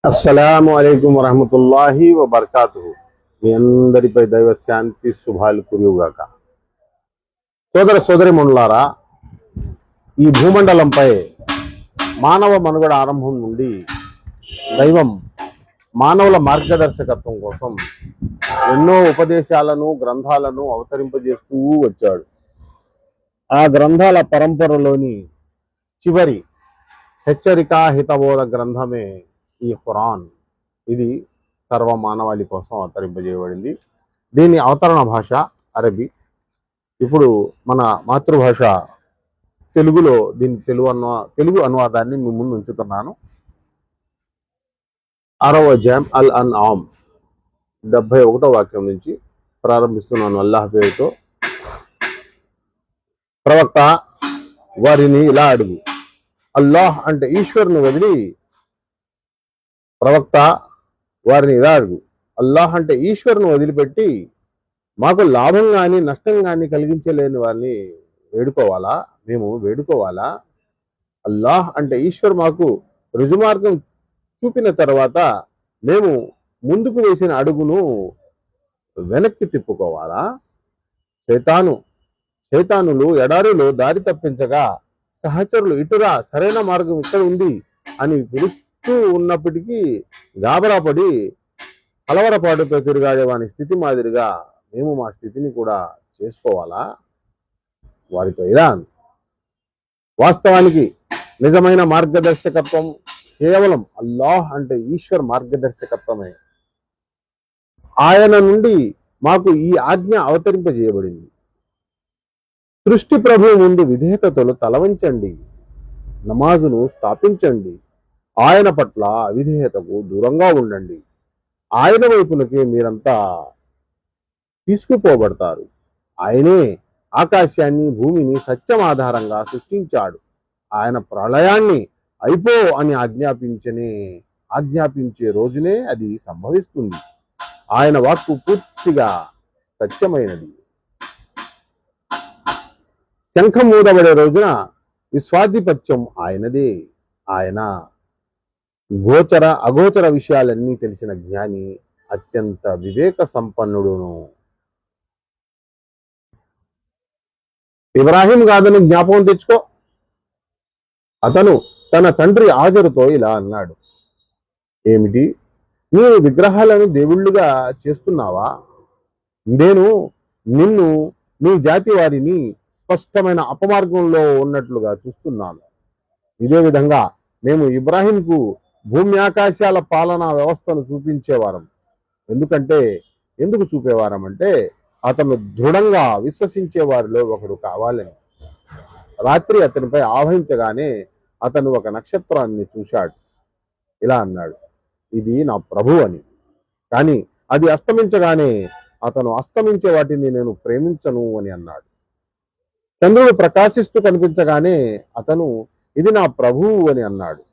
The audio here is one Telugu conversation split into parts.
అస్సలాము అలైకుం వరహమతుల్లాహి వబర్కాతుహు. మీ అందరిపై దైవ శాంతి శుభాలు కురియుగాక. సోదర సోదరిమణులారా, ఈ భూమండలంపై మానవ మనుగడ ఆరంభం నుండి దైవం మానవుల మార్గదర్శకత్వం కోసం ఎన్నో ఉపదేశాలను గ్రంథాలను అవతరింపజేస్తూ వచ్చాడు. ఆ గ్రంథాల పరంపరలోని చివరి హెచ్చరికా హితబోధ గ్రంథమే ఈ ఖురాన్. ఇది సర్వ మానవాళి కోసం అవతరింపజేయబడింది. దీని అవతరణ భాష అరబీ. ఇప్పుడు మన మాతృభాష తెలుగులో దీని తెలుగు అనువాదాన్ని మీ ముందు ఉంచుతున్నాను. 6వ అధ్యాయం అల్ అన్ఆమ్ 71వ వాక్యం నుంచి ప్రారంభిస్తున్నాను. అల్లాహ్ పేరుతో. ప్రవక్త, వారిని ఇలా అడుగు. అల్లాహ్ అంటే ఈశ్వరుని వదిలి ప్రవక్త వారిని ఇలా అడుగు. అల్లాహ్ అంటే ఈశ్వరుని వదిలిపెట్టి మాకు లాభం కానీ నష్టం కానీ కలిగించలేని వారిని మేము వేడుకోవాలా? అల్లాహ్ అంటే ఈశ్వర్ మాకు రుజుమార్గం చూపిన తర్వాత మేము ముందుకు వేసిన అడుగును వెనక్కి తిప్పుకోవాలా? శైతానులు ఎడారిలో దారి తప్పించగా సహచరులు ఇటురా, సరైన మార్గం ఇక్కడ ఉంది అని పిలుస్తూ ఉన్నప్పటికీ గాబరాపడి కలవరపాటుతో తిరుగాడే వాని స్థితి మాదిరిగా మేము మా స్థితిని కూడా చేసుకోవాలా? వారితో ఇలా వాస్తవానికి నిజమైన మార్గదర్శకత్వం కేవలం అల్లాహ్ అంటే ఈశ్వర్ మార్గదర్శకత్వమే. ఆయన నుండి మాకు ఈ ఆజ్ఞ అవతరింపజేయబడింది. సృష్టి ప్రభువు ముందు విధేయతలు తలవంచండి, నమాజును స్థాపించండి, ఆయన పట్ల అవిధేయతకు దూరంగా ఉండండి. ఆయన వైపునకే మీరంతా తీసుకుపోబడతారు. ఆయనే ఆకాశాన్ని భూమిని సత్యం ఆధారంగా సృష్టించాడు. ఆయన ప్రళయాన్ని అయిపో అని ఆజ్ఞాపించే రోజునే అది సంభవిస్తుంది. ఆయన వాక్కు పూర్తిగా సత్యమైనది. శంఖం మూదబడే రోజున విశ్వాధిపత్యం ఆయనదే. ఆయన అగోచర విషయాలన్నీ తెలిసిన జ్ఞాని, అత్యంత వివేక సంపన్నుడును. ఇబ్రాహీం గాథను జ్ఞాపకం తెచ్చుకో. అతను తన తండ్రి ఆజరుతో ఇలా అన్నాడు. ఏమిటి, నీవు విగ్రహాలను దేవుళ్ళుగా చేస్తున్నావా? నేను నిన్ను నీ జాతి వారిని స్పష్టమైన అపమార్గంలో ఉన్నట్లుగా చూస్తున్నాను. ఇదే విధంగా మేము ఇబ్రాహీంకు భూమి ఆకాశాల పాలనా వ్యవస్థను చూపించేవారం. ఎందుకు చూపేవారం అంటే అతను దృఢంగా విశ్వసించే వారిలో ఒకడు కావాలని. రాత్రి అతనిపై ఆవహించగానే అతను ఒక నక్షత్రాన్ని చూశాడు. ఇలా అన్నాడు, ఇది నా ప్రభు అని. కానీ అది అస్తమించగానే అతను అస్తమించే వాటిని నేను ప్రేమించను అని అన్నాడు. చంద్రుడు ప్రకాశిస్తూ కనిపించగానే అతను ఇది నా ప్రభువు అని అన్నాడు.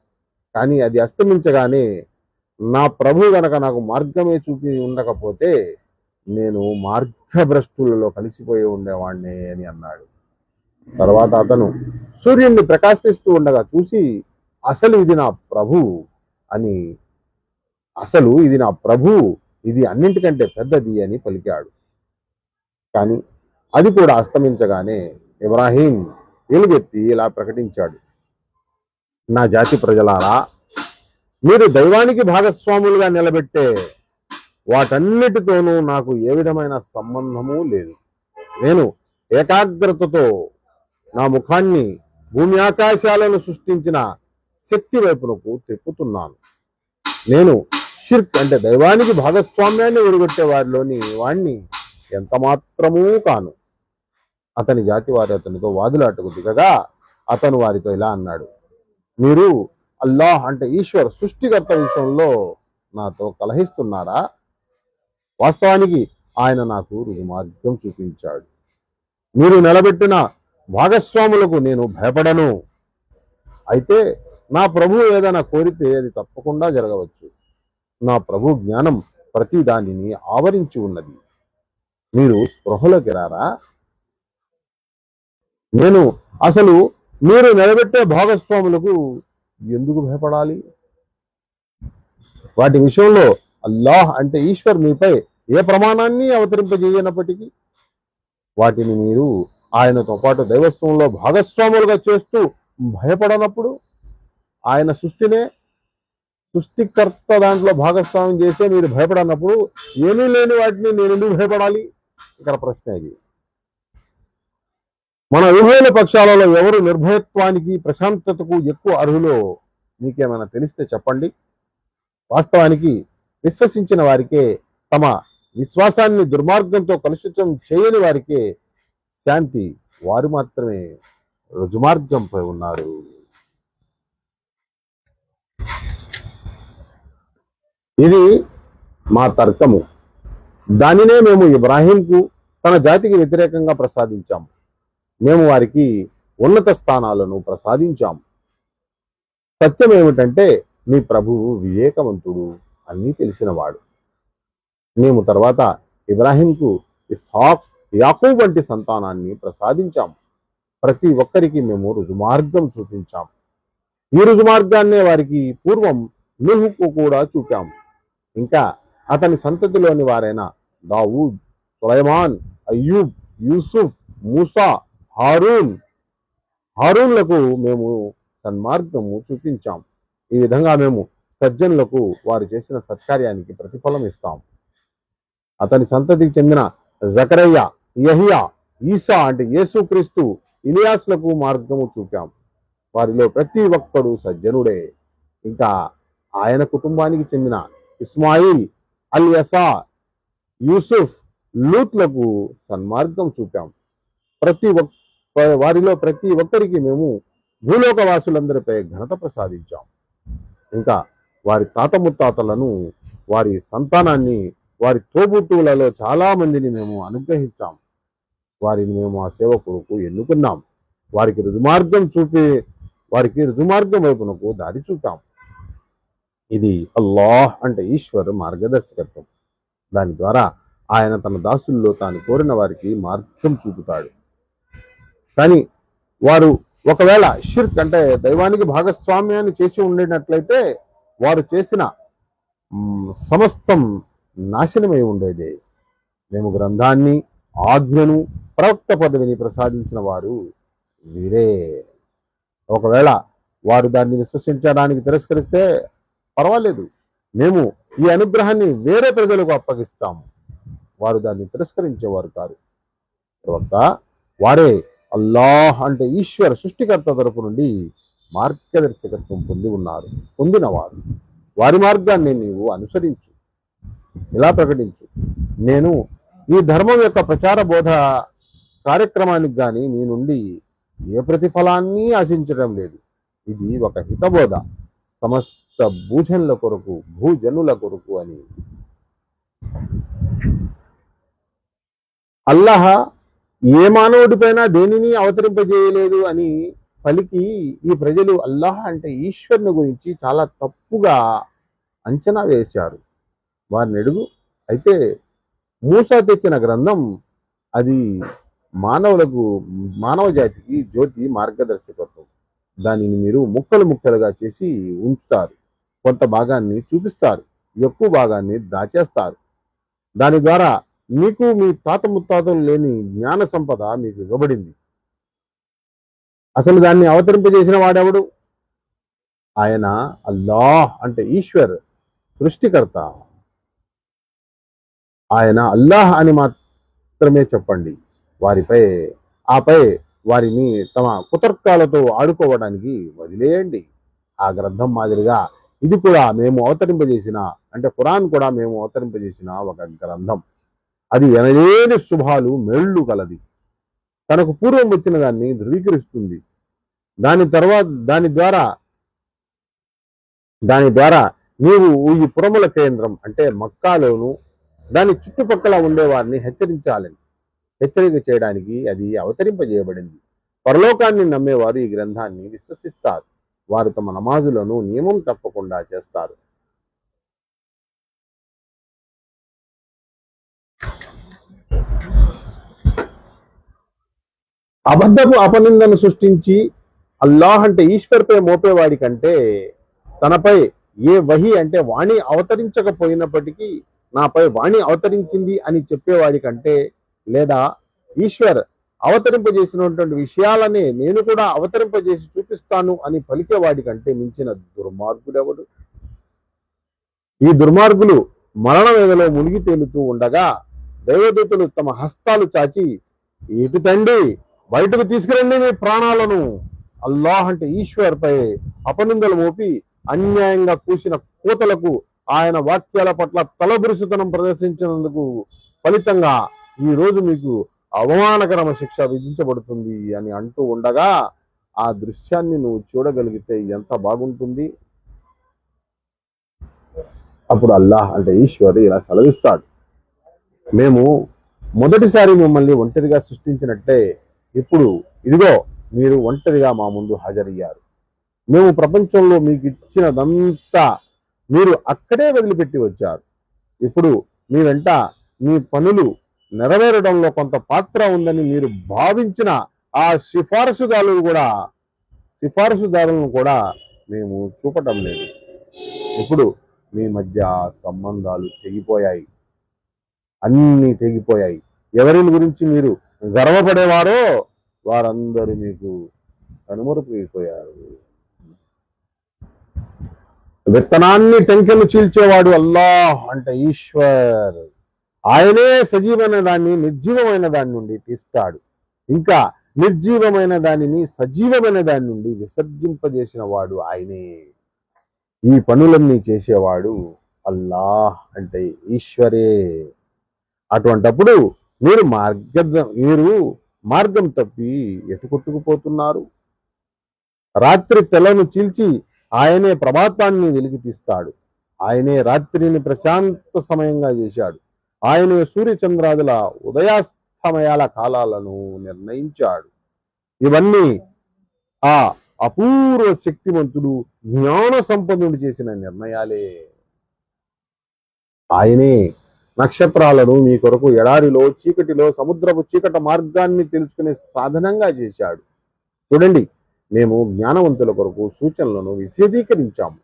కానీ అది అస్తమించగానే నా ప్రభు గనక నాకు మార్గమే చూపి ఉండకపోతే నేను మార్గభ్రష్టులలో కలిసిపోయి ఉండేవాణ్ణే అని అన్నాడు. తర్వాత అతను సూర్యుడిని ప్రకాశిస్తూ ఉండగా చూసి అసలు ఇది నా ప్రభు, ఇది అన్నింటికంటే పెద్దది అని పలికాడు. కానీ అది కూడా అస్తమించగానే ఇబ్రాహీం ఎలుగెత్తి ఇలా ప్రకటించాడు, నా జాతి ప్రజలారా, మీరు దైవానికి భాగస్వాములుగా నిలబెట్టే వాటన్నిటితోనూ నాకు ఏ విధమైన సంబంధము లేదు. నేను ఏకాగ్రతతో నా ముఖాన్ని భూమి ఆకాశాలను సృష్టించిన శక్తి వైపునకు తిప్పుతున్నాను. నేను షిర్క్ అంటే దైవానికి భాగస్వామ్యాన్ని ఒడిగొట్టే వాడిని ఎంత మాత్రమూ కాను. అతని జాతి వారు అతనితో వాదులాటకు దిగగా అతను వారితో ఇలా అన్నాడు, మీరు అల్లాహ్ అంటే ఈశ్వర్ సృష్టికర్త విషయంలో నాతో కలహిస్తున్నారా? వాస్తవానికి ఆయన నాకు రుజుమార్గం చూపించాడు. మీరు నిలబెట్టిన భాగస్వాములకు నేను భయపడను. అయితే నా ప్రభు ఏదైనా కోరితే అది తప్పకుండా జరగవచ్చు. నా ప్రభు జ్ఞానం ప్రతి దానిని ఆవరించి ఉన్నది. మీరు స్పృహలోకి రారా? మీరు నిలబెట్టే భాగస్వాములకు ఎందుకు భయపడాలి? వాటి విషయంలో అల్లాహ్ అంటే ఈశ్వర్ మీపై ఏ ప్రమాణాన్ని అవతరింపజేయనప్పటికీ వాటిని మీరు ఆయనతో పాటు దైవత్వంలో భాగస్వాములుగా చేస్తూ భయపడనప్పుడు, ఆయన సృష్టికర్త దాంట్లో భాగస్వామ్యం చేసే మీరు భయపడనప్పుడు ఏమీ లేని వాటిని నేను ఎందుకు భయపడాలి? ఇక్కడ ప్రశ్న ఇది. మన ఉభయుల పక్షాలలో ఎవరు నిర్భయత్వానికి ప్రశాంతతకు ఎక్కువ అర్హులో మీకేమైనా తెలిస్తే చెప్పండి. వాస్తవానికి విశ్వసించిన వారికే, తమ విశ్వాసాన్ని దుర్మార్గంతో కలుషితం చేయని వారికే శాంతి. వారు మాత్రమే రుజుమార్గంపై ఉన్నారు. ఇది మా తర్కము. దానినే మేము ఇబ్రాహీంకు తన జాతికి వ్యతిరేకంగా ప్రసాదించాము. మేము వారికి ఉన్నత స్థానాలను ప్రసాదించాము. సత్యం ఏమిటంటే మీ ప్రభువు వివేకవంతుడు, అన్నీ తెలిసినవాడు. మేము తర్వాత ఇబ్రాహీంకు ఇస్హాక్, యాకూబ్ వంటి సంతానాన్ని ప్రసాదించాము. ప్రతి ఒక్కరికి మేము రుజుమార్గం చూపించాం. ఈ రుజుమార్గాన్నే వారికి పూర్వం నూహుకు కూడా చూపాము. ఇంకా అతని సంతతిలోని వారైన దావూద్, సులైమాన్, అయ్యూబ్, యూసుఫ్, మూసా, హారూన్లకు మేము సన్మార్గము చూపించాం. ఈ విధంగా మేము సజ్జనులకు వారు చేసిన సత్కార్యానికి ప్రతిఫలం ఇస్తాం. అతని సంతతికి చెందిన జకరయ్య, యహియా, ఈసా అంటే యేసుక్రీస్తు, ఇలియాస్లకు మార్గము చూపాం. వారిలో ప్రతి ఒక్కడు సజ్జనుడే. ఇంకా ఆయన కుటుంబానికి చెందిన ఇస్మాయిల్, అల్యసా, యూసుఫ్, లూత్లకు సన్మార్గం చూపాం. వారిలో ప్రతి ఒక్కరికి మేము భూలోక వాసులందరిపై ఘనత ప్రసాదించాం. ఇంకా వారి తాత ముత్తాతలను, వారి సంతానాన్ని, వారి తోబుట్టువులలో చాలా మందిని మేము అనుగ్రహించాం. వారిని మేము ఆ సేవకులకు ఎన్నుకున్నాం. వారికి రుజుమార్గం వైపునకు దారి చూపాం. ఇది అల్లాహ్ అంటే ఈశ్వర్ మార్గదర్శకత్వం. దాని ద్వారా ఆయన తన దాసుల్లో తాను కోరిన వారికి మార్గం చూపుతాడు. కానీ వారు ఒకవేళ షిర్క్ అంటే దైవానికి భాగస్వామ్యాన్ని చేసి ఉండేటట్లయితే వారు చేసిన సమస్తం నాశనమై ఉండేదే. మేము గ్రంథాన్ని, ఆజ్ఞను, ప్రవక్త పదవిని ప్రసాదించిన వారు వీరే. ఒకవేళ వారు దాన్ని విశ్వసించడానికి తిరస్కరిస్తే పర్వాలేదు, మేము ఈ అనుగ్రహాన్ని వేరే ప్రజలకు అప్పగిస్తాము. వారు దాన్ని తిరస్కరించేవారు కాదు. ప్రవక్త వారే అల్లాహ్ అంటే ఈశ్వర సృష్టికర్త తరపు నుండి మార్గదర్శకత్వం పొందినవారు. వారి మార్గాన్ని నీవు అనుసరించు, ఇలా ప్రకటించు. నేను ఈ ధర్మం యొక్క ప్రచార బోధ కార్యక్రమానికి గాని మీ నుండి ఏ ప్రతిఫలాన్ని ఆశించడం లేదు. ఇది ఒక హితబోధ సమస్త భూజనుల కొరకు అని. అల్లాహ్ ఏ మానవుడిపైన దేనిని అవతరింపజేయలేదు అని పలికి ఈ ప్రజలు అల్లాహ్ అంటే ఈశ్వరుని గురించి చాలా తప్పుగా అంచనా వేశారు. వారిని అడుగు. అయితే మూసా తెచ్చిన గ్రంథం అది మానవ జాతికి జ్యోతి మార్గదర్శకత్వం. దానిని మీరు ముక్కలుగా చేసి ఉంచుతారు. కొంత భాగాన్ని చూపిస్తారు, ఎక్కువ భాగాన్ని దాచేస్తారు. దాని ద్వారా మీకు మీ తాత ముత్తాతలు లేని జ్ఞాన సంపద మీకు ఇవ్వబడింది. అసలు దాన్ని అవతరింపజేసిన వాడెవడు? ఆయన అల్లాహ్ అంటే ఈశ్వర్ సృష్టికర్త. ఆయన అల్లాహ్ అని మాత్రమే చెప్పండి. ఆపై వారిని తమ కుతర్కాలతో ఆడుకోవడానికి వదిలేయండి. ఆ గ్రంథం మాదిరిగా ఇది కూడా మేము అవతరింపజేసిన అంటే ఖురాన్ కూడా మేము అవతరింపజేసిన ఒక గ్రంథం. అది ఎనలేని శుభాలు, మేళ్లు కలది. తనకు పూర్వం వచ్చిన దాన్ని ధృవీకరిస్తుంది. దాని ద్వారా నీవు ఈ పురముల కేంద్రం అంటే మక్కాలోను దాని చుట్టుపక్కల ఉండేవారిని హెచ్చరిక చేయడానికి అది అవతరింపజేయబడింది. పరలోకాన్ని నమ్మేవారు ఈ గ్రంథాన్ని విశ్వసిస్తారు. వారు తమ నమాజులను నియమం తప్పకుండా చేస్తారు. అబద్ధపు అపనిందను సృష్టించి అల్లాహ్ అంటే ఈశ్వర్పై మోపేవాడి కంటే తనపై ఏ వహి అంటే వాణి అవతరించకపోయినప్పటికీ నాపై వాణి అవతరించింది అని చెప్పేవాడి కంటే, లేదా ఈశ్వర్ అవతరింపజేసినటువంటి విషయాలనే నేను కూడా అవతరింపజేసి చూపిస్తాను అని పలికేవాడి కంటే మించిన దుర్మార్గుడెవడు? ఈ దుర్మార్గులు మరణ వేదలో మునిగి తేలుతూ ఉండగా దైవదూతలు తమ హస్తాలు చాచి, ఇటు తండ్రి బయటకు తీసుకురండి మీ ప్రాణాలను, అల్లాహ్ అంటే ఈశ్వర్ పై అపనిందలు మోపి అన్యాయంగా కూసిన కోతలకు ఆయన వాక్యాల పట్ల తలబురుసుతనం ప్రదర్శించినందుకు ఫలితంగా ఈ రోజు మీకు అవమానకరమ శిక్ష విధించబడుతుంది అని అంటూ ఉండగా ఆ దృశ్యాన్ని నువ్వు చూడగలిగితే ఎంత బాగుంటుంది. అప్పుడు అల్లాహ్ అంటే ఈశ్వర్ ఇలా సెలవిస్తాడు, మేము మొదటిసారి మిమ్మల్ని ఒంటరిగా సృష్టించినట్టే ఇప్పుడు ఇదిగో మీరు ఒంటరిగా మా ముందు హాజరయ్యారు. మేము ప్రపంచంలో మీకు ఇచ్చినదంతా మీరు అక్కడే వదిలిపెట్టి వచ్చారు. ఇప్పుడు మీ వెంట మీ పనులు నెరవేరడంలో కొంత పాత్ర ఉందని మీరు భావించిన ఆ సిఫారసుదారులను కూడా మేము చూపటం లేదు. ఇప్పుడు మీ మధ్య సంబంధాలు తెగిపోయాయి, అన్నీ తెగిపోయాయి. ఎవరిని గురించి మీరు గర్వపడేవారో వారందరూ మీకు కనుమరుగైపోయారు. విత్తనాన్ని టెంకెలు చీల్చేవాడు అల్లాహ్ అంటే ఈశ్వర్. ఆయనే సజీవమైన దాన్ని నిర్జీవమైన దాని నుండి తీస్తాడు, ఇంకా నిర్జీవమైన దానిని సజీవమైన దాని నుండి విసర్జింపజేసిన వాడు ఆయనే. ఈ పనులన్నీ చేసేవాడు అల్లాహ్ అంటే ఈశ్వరే. అటువంటప్పుడు మీరు మార్గం తప్పి ఎటు కొట్టుకుపోతున్నారు? రాత్రి తెలను చీల్చి ఆయనే ప్రభాతాన్ని వెలికి తీస్తాడు. ఆయనే రాత్రిని ప్రశాంత సమయంగా చేశాడు. ఆయనే సూర్యచంద్రాదుల ఉదయాస్తమయాల కాలాలను నిర్ణయించాడు. ఇవన్నీ ఆ అపూర్వ శక్తివంతుడు జ్ఞాన సంపన్నుడు చేసిన నిర్ణయాలే. ఆయనే నక్షత్రాలను మీ కొరకు ఎడారిలో చీకటిలో సముద్రపు చీకట మార్గాన్ని తెలుసుకునే సాధనంగా చేశాడు. చూడండి, మేము జ్ఞానవంతుల కొరకు సూచనలను విశదీకరించాము.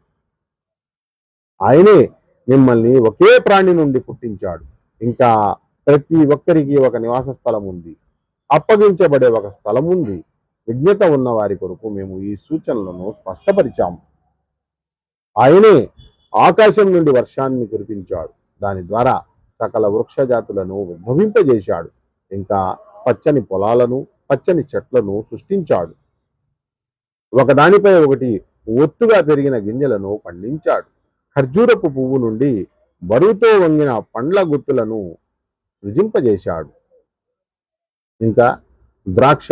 ఆయనే మిమ్మల్ని ఒకే ప్రాణి నుండి పుట్టించాడు. ఇంకా ప్రతి ఒక్కరికి ఒక నివాస స్థలం ఉంది, అప్పగించబడే ఒక స్థలం ఉంది. విజ్ఞత ఉన్న వారి కొరకు మేము ఈ సూచనలను స్పష్టపరిచాము. ఆయనే ఆకాశం నుండి వర్షాన్ని కురిపించాడు. దాని ద్వారా సకల వృక్ష జాతులను ఉద్భవింపజేశాడు. ఇంకా పచ్చని పొలాలను పచ్చని చెట్లను సృష్టించాడు. ఒకదానిపై ఒకటి ఒత్తుగా పెరిగిన గింజలను పండించాడు. ఖర్జూరపు పువ్వు నుండి బరువుతో వంగిన పండ్ల గుత్తులను సృజింపజేశాడు. ఇంకా ద్రాక్ష,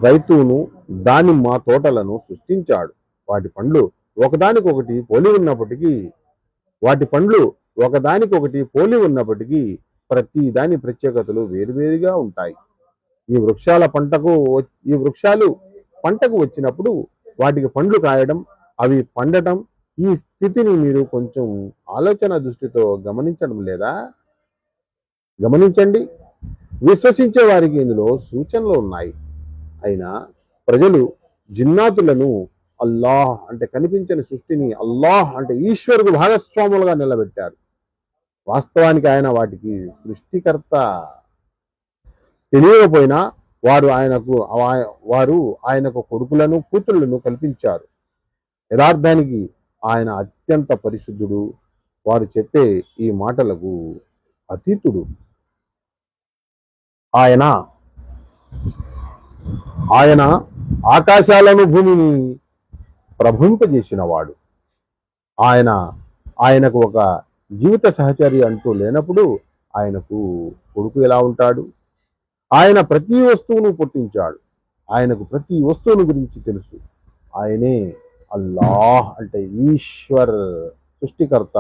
రైతును, దానిమ్మ తోటలను సృష్టించాడు. వాటి పండ్లు ఒకదానికొకటి పోలి ఉన్నప్పటికీ ప్రతి దాని ప్రత్యేకతలు వేరువేరుగా ఉంటాయి. ఈ వృక్షాలు పంటకు వచ్చినప్పుడు వాటికి పండ్లు కాయడం, అవి పండటం, ఈ స్థితిని మీరు కొంచెం ఆలోచన దృష్టితో గమనించడం లేదా? గమనించండి. విశ్వసించే వారికి ఇందులో సూచనలు ఉన్నాయి. అయినా ప్రజలు జిన్నాతులను అల్లాహ్ అంటే కనిపించని సృష్టిని అల్లాహ్ అంటే ఈశ్వరుకు భాగస్వాములుగా నిలబెట్టారు. వాస్తవానికి ఆయన వాటికి సృష్టికర్త. తెలియకపోయినా వారు ఆయనకు కొడుకులను కూతుళ్లను కల్పించారు. యథార్థానికి ఆయన అత్యంత పరిశుద్ధుడు, వారు చెప్పే ఈ మాటలకు అతీతుడు. ఆయన ఆకాశాలను భూమిని ప్రభవింపజేసినవాడు. ఆయనకు ఒక జీవిత సహచరి అంటూ లేనప్పుడు ఆయనకు కొడుకు ఎలా ఉంటాడు? ఆయన ప్రతి వస్తువును పుట్టించాడు. ఆయనకు ప్రతి వస్తువును గురించి తెలుసు. ఆయనే అల్లాహ్ అంటే ఈశ్వర్, సృష్టికర్త,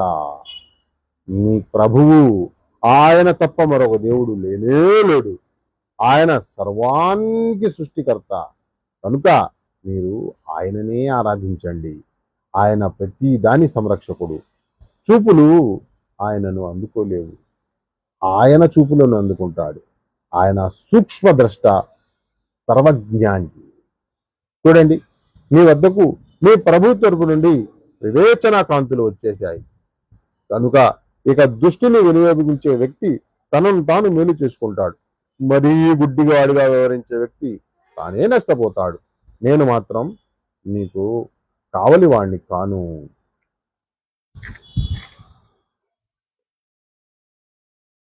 మీ ప్రభువు. ఆయన తప్ప మరొక దేవుడు లేనే లేడు. ఆయన సర్వానికి సృష్టికర్త కనుక మీరు ఆయననే ఆరాధించండి. ఆయన ప్రతి దాని సంరక్షకుడు. చూపులు ఆయనను అందుకోలేవు, ఆయన చూపులను అందుకుంటాడు. ఆయన సూక్ష్మద్రష్ట, సర్వజ్ఞాని. చూడండి, మీ వద్దకు మీ ప్రభు తరపు నుండి వివేచనా కాంతులు వచ్చేశాయి. కనుక ఇక దృష్టిని వినియోగించే వ్యక్తి తనను తాను మేలు చేసుకుంటాడు. మరీ గుడ్డివాడిగా వ్యవహరించే వ్యక్తి తానే నష్టపోతాడు. నేను మాత్రం నీకు కావలి వాణ్ణి కాను.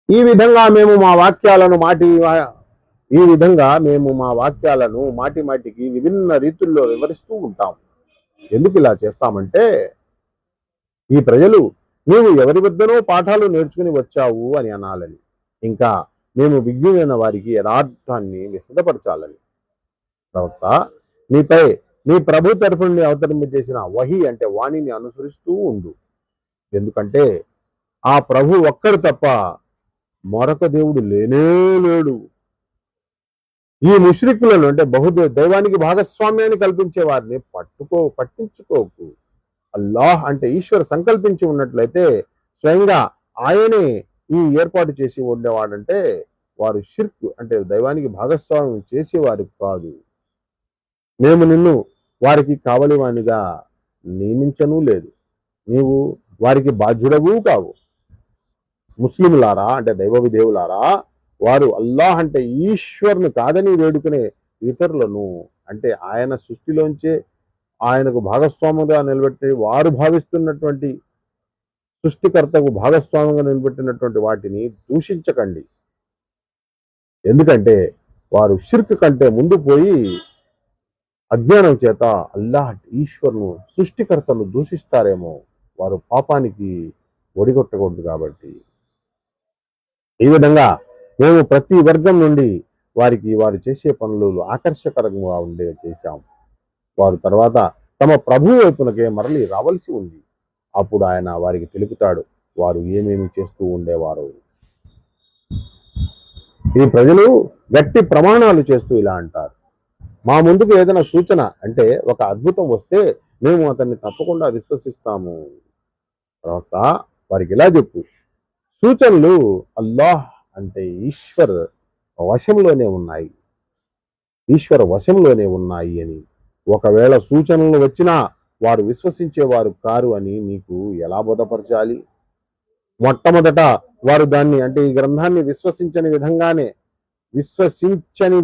ఈ విధంగా మేము మా వాక్యాలను మాటి మాటికి విభిన్న రీతుల్లో వివరిస్తూ ఉంటాం. ఎందుకు ఇలా చేస్తామంటే, ఈ ప్రజలు నీవు ఎవరి వద్దనో పాఠాలు నేర్చుకుని వచ్చావు అని అనాలని, ఇంకా మేము విజ్ఞులైన వారికి యథార్థాన్ని విశదపరచాలని. ప్రవక్త, నీపై నీ ప్రభు తరఫు నుండి అవతరింపజేసిన వహీ అంటే వాణిని అనుసరిస్తూ ఉండు. ఎందుకంటే ఆ ప్రభు ఒక్కడు తప్ప మరొక దేవుడు లేనే లేడు. ఈ ముష్రికులను అంటే దైవానికి భాగస్వామ్యాన్ని కల్పించే వారిని పట్టించుకోకు. అల్లాహ్ అంటే ఈశ్వర్ సంకల్పించి ఉన్నట్లయితే స్వయంగా ఆయనే ఈ ఏర్పాటు చేసి ఉండేవాడంటే వారు షిర్క్ అంటే దైవానికి భాగస్వామ్యం చేసేవారు కాదు. మేము నిన్ను వారికి కావలివానిగా నియమించనూ లేదు. నీవు వారికి బాధ్యుడవు కావు. ముస్లింలారా అంటే దైవ విధేయులారా, వారు అల్లాహ్ అంటే ఈశ్వర్ను కాదని వేడుకునే ఇతరులను అంటే ఆయన సృష్టిలోంచే ఆయనకు భాగస్వాముగా నిలబెట్టి వారు భావిస్తున్నటువంటి సృష్టికర్తకు భాగస్వామ్యంగా నిలబెట్టినటువంటి వాటిని దూషించకండి. ఎందుకంటే వారు షిర్క్ కంటే ముందు పోయి అజ్ఞానం చేత అల్లాహ్ ఈశ్వర్ను సృష్టికర్తను దూషిస్తారేమో. వారు పాపానికి ఒడిగొట్టకూడదు కాబట్టి. ఈ విధంగా మేము ప్రతి వర్గం నుండి వారు చేసే పనులు ఆకర్షకరంగా ఉండేవి చేశాం. వారు తర్వాత తమ ప్రభు వైపునకే మరలి రావలసి ఉంది. అప్పుడు ఆయన వారికి తెలుపుతాడు వారు ఏమేమి చేస్తూ ఉండేవారు. ఈ ప్రజలు గట్టి ప్రమాణాలు చేస్తూ ఇలా అంటారు, మా ముందుకు ఏదైనా సూచన అంటే ఒక అద్భుతం వస్తే మేము అతన్ని తప్పకుండా విశ్వసిస్తాము. తర్వాత వారికి ఇలా చెప్పు, సూచనలు అల్లాహ్ అంటే ఈశ్వర వశంలోనే ఉన్నాయి అని. ఒకవేళ సూచనలు వచ్చినా వారు విశ్వసించేవారు కారు అని నీకు ఎలా బోధపరచాలి? మొట్టమొదట వారు దాన్ని అంటే ఈ గ్రంథాన్ని విశ్వసించని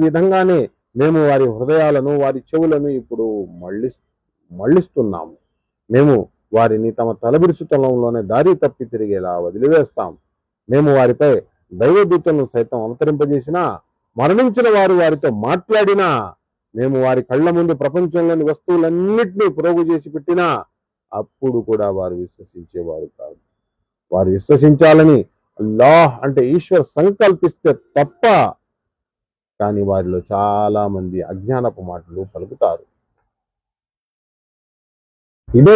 విధంగానే మేము వారి హృదయాలను వారి చెవులను ఇప్పుడు మళ్ళిస్తున్నాము. మేము వారిని తమ తలబిరుసుతలంలోనే దారి తప్పి తిరిగేలా వదిలివేస్తాం. మేము వారిపై దైవదూతలను సైతం అవతరింపజేసినా, మరణించిన వారు వారితో మాట్లాడినా, మేము వారి కళ్ళ ముందు ప్రపంచంలోని వస్తువులన్నింటినీ ప్రోగు చేసి పెట్టినా అప్పుడు కూడా వారు విశ్వసించేవారు కాదు. వారు విశ్వసించాలని అల్లాహ్ అంటే ఈశ్వర్ సంకల్పిస్తే తప్ప కానీ వారిలో చాలా మంది అజ్ఞానపు మాటలు పలుకుతారు. ఇదే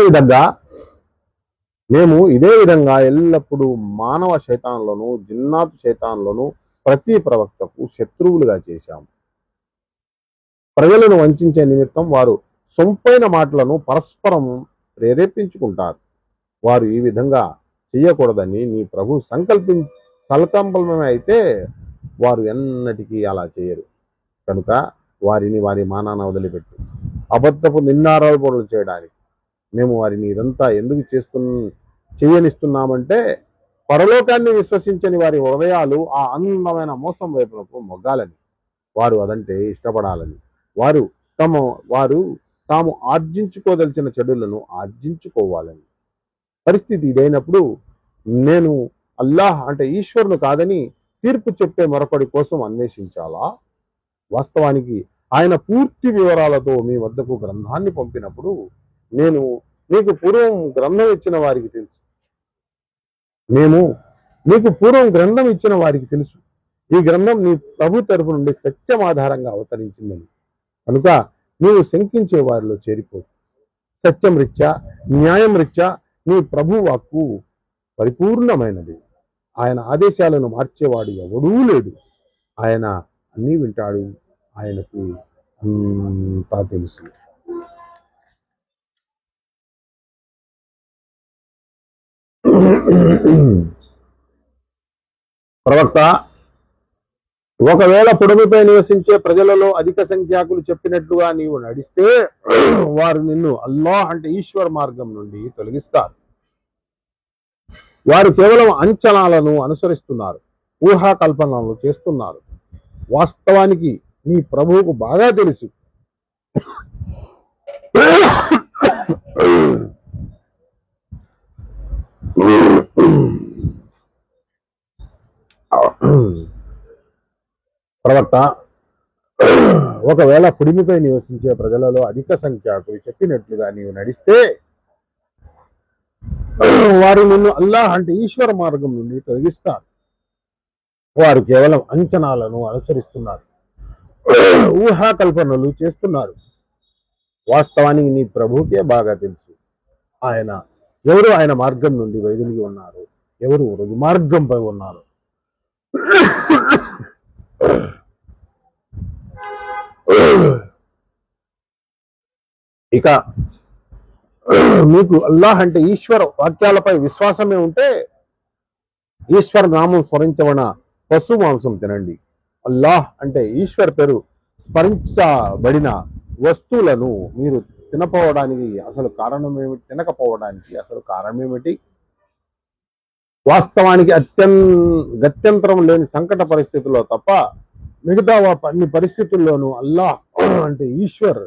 విధంగా ఎల్లప్పుడూ మానవ శైతాన్లను జిన్నాతు శైతాన్లను ప్రతి ప్రవక్తకు శత్రువులుగా చేశాము. ప్రజలను వంచే నిమిత్తం వారు సొంపైన మాటలను పరస్పరం ప్రేరేపించుకుంటారు. వారు ఈ విధంగా చేయకూడదని నీ ప్రభు సంకల్పమే అయితే వారు ఎన్నటికీ అలా చేయరు. కనుక వారిని వారి మానాన వదిలిపెట్టు. అబద్ధపు నిందారోపణలు చేయడానికి మేము వారిని ఇదంతా ఎందుకు చేయనిస్తున్నామంటే పరలోకాన్ని విశ్వసించని వారి హృదయాలు ఆ అందమైన మోసం వైపునకు మొగ్గాలని, వారు అదంటే ఇష్టపడాలని, వారు తాము ఆర్జించుకోదలిచిన చెడులను ఆర్జించుకోవాలని. పరిస్థితి ఇదైనప్పుడు నేను అల్లాహ్ అంటే ఈశ్వరును కాదని తీర్పు చెప్పే మరొకడి కోసం అన్వేషించాలా? వాస్తవానికి ఆయన పూర్తి వివరాలతో మీ వద్దకు గ్రంథాన్ని పంపినప్పుడు నేను నీకు పూర్వం గ్రంథం ఇచ్చిన వారికి తెలుసు. ఈ గ్రంథం నీ ప్రభు తరపు నుండి సత్యం ఆధారంగా అవతరించిందని. కనుక నీవు శంకించే వారిలో చేరిపో. సత్యం రీత్యా న్యాయం రీత్యా నీ ప్రభు వాక్కు పరిపూర్ణమైనది. ఆయన ఆదేశాలను మార్చేవాడు ఎవడూ లేడు. ఆయన అన్నీ వింటాడు. ఆయనకు అంతా తెలుసు. ప్రవక్త, ఒకవేళ పొడమిపై నివసించే ప్రజలలో అధిక సంఖ్యాకులు చెప్పినట్లుగా నీవు నడిస్తే వారు నిన్ను అల్లాహ్ అంటే ఈశ్వర్ మార్గం నుండి తొలగిస్తారు. వారు కేవలం అంచనాలను అనుసరిస్తున్నారు, ఊహాకల్పనలు చేస్తున్నారు. వాస్తవానికి నీ ప్రభువుకు బాగా తెలుసు. ప్రవక్త, ఒకవేళ పుడిమిపై నివసించే ప్రజలలో అధిక సంఖ్యాకులు చెప్పినట్లుగా నీవు నడిస్తే వారు నిన్ను అల్లాహ్ అంటే ఈశ్వర మార్గం నుండి తొలగిస్తారు. వారు కేవలం అంచనాలను అనుసరిస్తున్నారు, ఊహాకల్పనలు చేస్తున్నారు. వాస్తవానికి నీ ప్రభువుకే బాగా తెలుసు. ఎవరు ఆయన మార్గం నుండి వైదొలిగి ఉన్నారు, ఎవరు రుజు మార్గంపై ఉన్నారు. ఇక మీకు అల్లాహ్ అంటే ఈశ్వర వాక్యాలపై విశ్వాసమే ఉంటే ఈశ్వర నామం స్మరించబడిన పశు మాంసం తినండి. అల్లాహ్ అంటే ఈశ్వర్ పేరు స్మరించబడిన వస్తువులను మీరు తినకపోవడానికి అసలు కారణం ఏమిటి? వాస్తవానికి గత్యంతరం లేని సంకట పరిస్థితుల్లో తప్ప మిగతా అన్ని పరిస్థితుల్లోనూ అల్లాహ్ అంటే ఈశ్వర్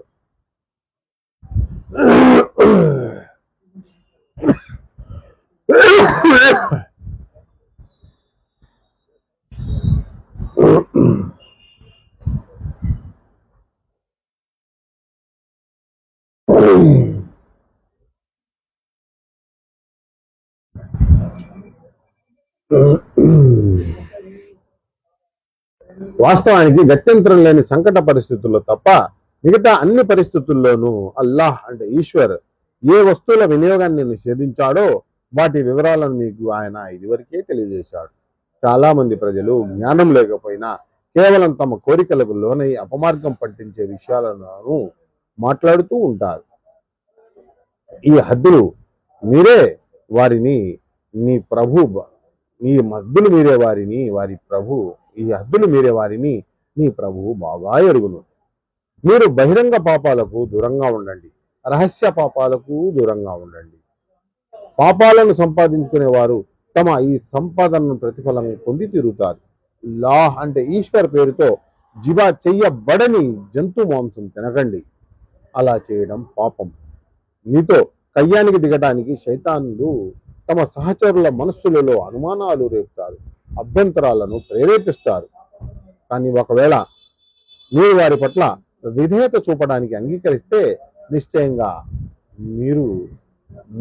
వాస్తవానికి గత్యంతరం లేని సంకట పరిస్థితుల్లో తప్ప మిగతా అన్ని పరిస్థితుల్లోనూ అల్లాహ్ అంటే ఈశ్వర్ ఏ వస్తువుల వినియోగాన్ని నిషేధించాడో వాటి వివరాలను మీకు ఆయన ఇదివరకే తెలియజేశాడు. చాలా మంది ప్రజలు జ్ఞానం లేకపోయినా కేవలం తమ కోరికలకు లోనై అపమార్గం పట్టించే విషయాలను మాట్లాడుతూ ఉంటారు. ఈ హద్దులు మీరే వారిని నీ ప్రభు ఈ హద్దులు మీరే వారిని నీ ప్రభువు బాగా ఎరుగును. మీరు బహిరంగ పాపాలకు దూరంగా ఉండండి, రహస్య పాపాలకు దూరంగా ఉండండి. పాపాలను సంపాదించుకునే వారు తమ ఈ సంపాదనను ప్రతిఫలం పొంది తిరుగుతారు. లాహ్ అంటే ఈశ్వర్ పేరుతో జిబా చెయ్యబడని జంతు మాంసం తినకండి. అలా చేయడం పాపం. మీతో కయ్యానికి దిగటానికి శైతానులు తమ సహచరుల మనస్సులలో అనుమానాలు రేపుతారు, అభ్యంతరాలను ప్రేరేపిస్తారు. కానీ ఒకవేళ మీరు వారి పట్ల విధేయత చూపడానికి అంగీకరిస్తే నిశ్చయంగా మీరు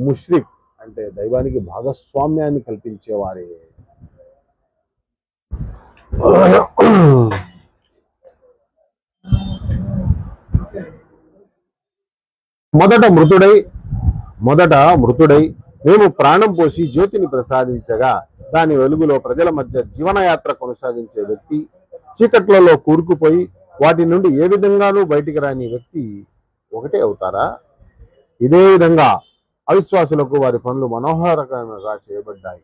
ముష్రిక్ అంటే దైవానికి భాగస్వామ్యాన్ని కల్పించేవారే. మొదట మృతుడై మేము ప్రాణం పోసి జ్యోతిని ప్రసాదించగా దాని వెలుగులో ప్రజల మధ్య జీవనయాత్ర కొనసాగించే వ్యక్తి, చీకట్లలో కూరుకుపోయి వాటి నుండి ఏ విధంగానూ బయటికి రాని వ్యక్తి ఒకటే అవుతారా? ఇదే విధంగా అవిశ్వాసులకు వారి పనులు మనోహరకంగా చేయబడ్డాయి.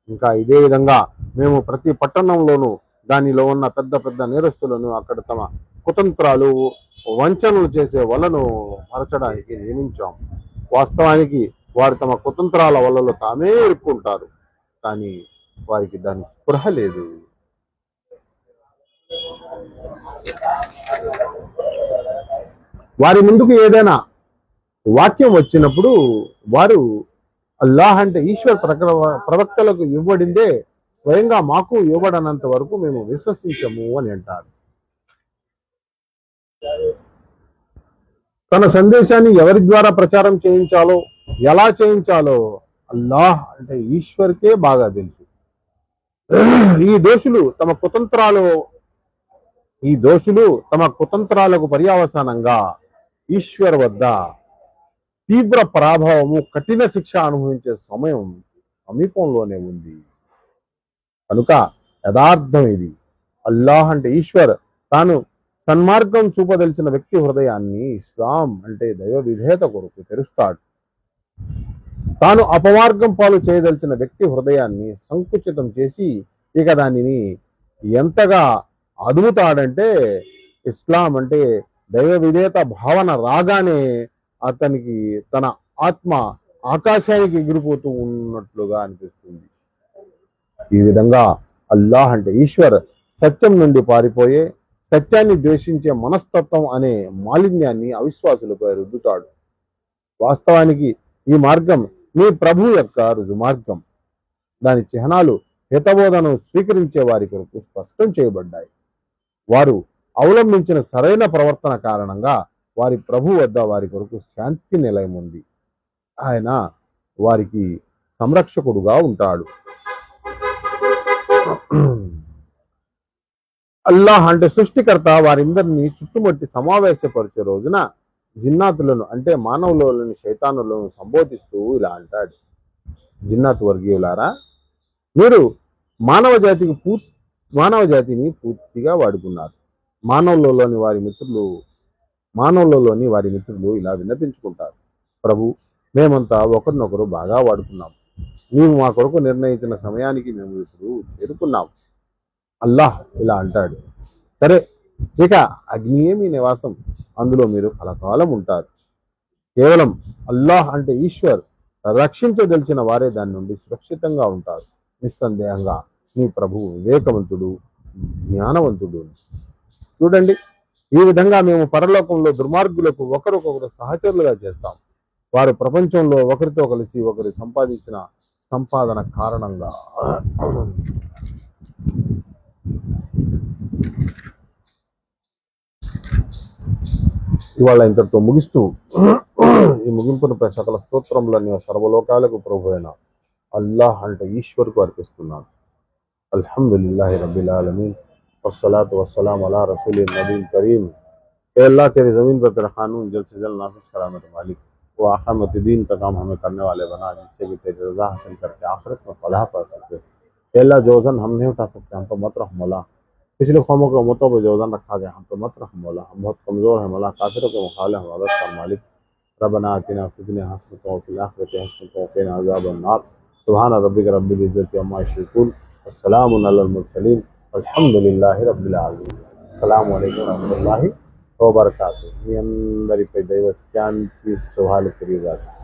ఇంకా ఇదే విధంగా మేము ప్రతి పట్టణంలోనూ దానిలో ఉన్న పెద్ద పెద్ద నేరస్తులను అక్కడ తమ కుతంత్రాలు వంచనలు చేసే వలను మరచడానికి నియమించాం. వాస్తవానికి వారు తమ కుతంత్రాల వలలో తామే ఇరుక్కుంటారు, కానీ వారికి దాని స్పృహ లేదు. వారి ముందుకు ఏదైనా వాక్యం వచ్చినప్పుడు వారు అల్లాహ్ అంటే ఈశ్వర్ ప్రవక్తలకు ఇవ్వబడిందే స్వయంగా మాకు ఇవ్వబడనంత వరకు మేము విశ్వసించము అని అంటారు. తన సందేశాన్ని ఎవరి ద్వారా ప్రచారం చేయించాలో, ఎలా చేయించాలో అల్లాహ్ అంటే ఈశ్వర్కే బాగా తెలుసు. ఈ దోషులు తమ కుతంత్రాలకు పర్యవసానంగా ఈశ్వర్ వద్ద తీవ్ర పరాభవము, కఠిన శిక్ష అనుభవించే సమయం సమీపంలోనే ఉంది. కనుక యథార్థం ఇది. అల్లాహ్ అంటే ఈశ్వర్ తాను సన్మార్గం చూపదలిచిన వ్యక్తి హృదయాన్ని ఇస్లాం అంటే దైవ విధేయత కొరకు తెరుస్తాడు. తాను అపమార్గం పాలు చేయదలిచిన వ్యక్తి హృదయాన్ని సంకుచితం చేసి ఇక దానిని ఎంతగా అదుముతాడంటే ఇస్లాం అంటే దైవ విధేయత భావన రాగానే అతనికి తన ఆత్మ ఆకాశానికి ఎగిరిపోతూ ఉన్నట్లుగా అనిపిస్తుంది. ఈ విధంగా అల్లాహ్ అంటే ఈశ్వర్ సత్యం నుండి పారిపోయే, సత్యాన్ని ద్వేషించే మనస్తత్వం అనే మాలిన్యాన్ని అవిశ్వాసులపై రుద్దుతాడు. వాస్తవానికి ఈ మార్గం మీ ప్రభు యొక్క రుజుమార్గం. దాని చిహ్నాలు హితబోధను స్వీకరించే వారి కొరకు స్పష్టం చేయబడ్డాయి. వారు అవలంబించిన సరైన ప్రవర్తన కారణంగా వారి ప్రభు వద్ద వారి కొరకు శాంతి నిలయం ఉంది. ఆయన వారికి సంరక్షకుడుగా ఉంటాడు. అల్లాహ్ అంటే సృష్టికర్త వారిందరినీ చుట్టుముట్టి సమావేశపరిచే రోజున జిన్నాతులను అంటే మానవులోని శైతానులను సంబోధిస్తూ ఇలా అంటాడు: జిన్నాత్ వర్గీయులారా, మీరు మానవ జాతిని పూర్తిగా వాడుకున్నారు. మానవులలోని వారి మిత్రులు ఇలా విన్నపించుకుంటారు: ప్రభు, మేమంతా ఒకరినొకరు బాగా వాడుకున్నాం. నీవు మా కొరకు నిర్ణయించిన సమయానికి మేము ఇప్పుడు చేరుకున్నాం. అల్లాహ్ ఇలా అంటాడు: సరే, ఇక అగ్నియే మీ నివాసం, అందులో మీరు కలకాలం ఉంటారు. కేవలం అల్లాహ్ అంటే ఈశ్వర్ రక్షించదలిచిన వారే దాని నుండి సురక్షితంగా ఉంటారు. నిస్సందేహంగా మీ ప్రభువు వివేకవంతుడు, జ్ఞానవంతుడు. చూడండి, ఈ విధంగా మేము పరలోకంలో దుర్మార్గులకు ఒకరికొకరు సహచరులుగా చేస్తాం. వారు ప్రపంచంలో ఒకరితో కలిసి ఒకరు సంపాదించిన సంపాదన కారణంగా. ఇవాళ ఇంతటితో ముగిస్తూ ఈ ముగింపునిపై సకల స్తోత్రములన్నీ సర్వలోకాలకు ప్రభు అయిన అల్లాహ్ అంటే ఈశ్వర్కు అర్పిస్తున్నాను. అల్హమ్దులిల్లాహి రబ్బిల్ ఆలమీన్ వస్సలాతు వస్సలాం అలా రసూలిన్ నబీన్ కరీం. ए अल्लाह, तेरी ज़मीन पर तेरा कानून जल्द से जल्द नाफिज करा मेरे मालिक। वो आखिरत दीन का काम हमें करने वाले बना, जिससे भी तेरी रज़ा हासिल करके आखिरत में फलाह पा सकते। ए अल्लाह, जो वज़न हम नहीं उठा सकते हम पर मत रह मौला। पिछले कौमों के उम्मतों पर जो वज़न रखा गया हम पर मत रह मौला। हम बहुत कमज़ोर हैं मौला, काफिरों के मुखालिफ हम मदद कर मालिक। रब्बना आतिना फिद दुनिया हसनतन व फिल आखिरति हसनतन व क़िना अज़ाबन्नार। सुब्हान रब्बिका रब्बिल इज़्ज़ति अम्मा यसिफून व सलामुन अलल मुरसलीन वल्हम्दुलिल्लाहि रब्बिल आलमीन। अस्सलामु अलैकुम व रहमतुल्लाहि वबरकातुहू. మీ అందరిపై దైవ శాంతి సుహాలు తెలియజేస్తాను.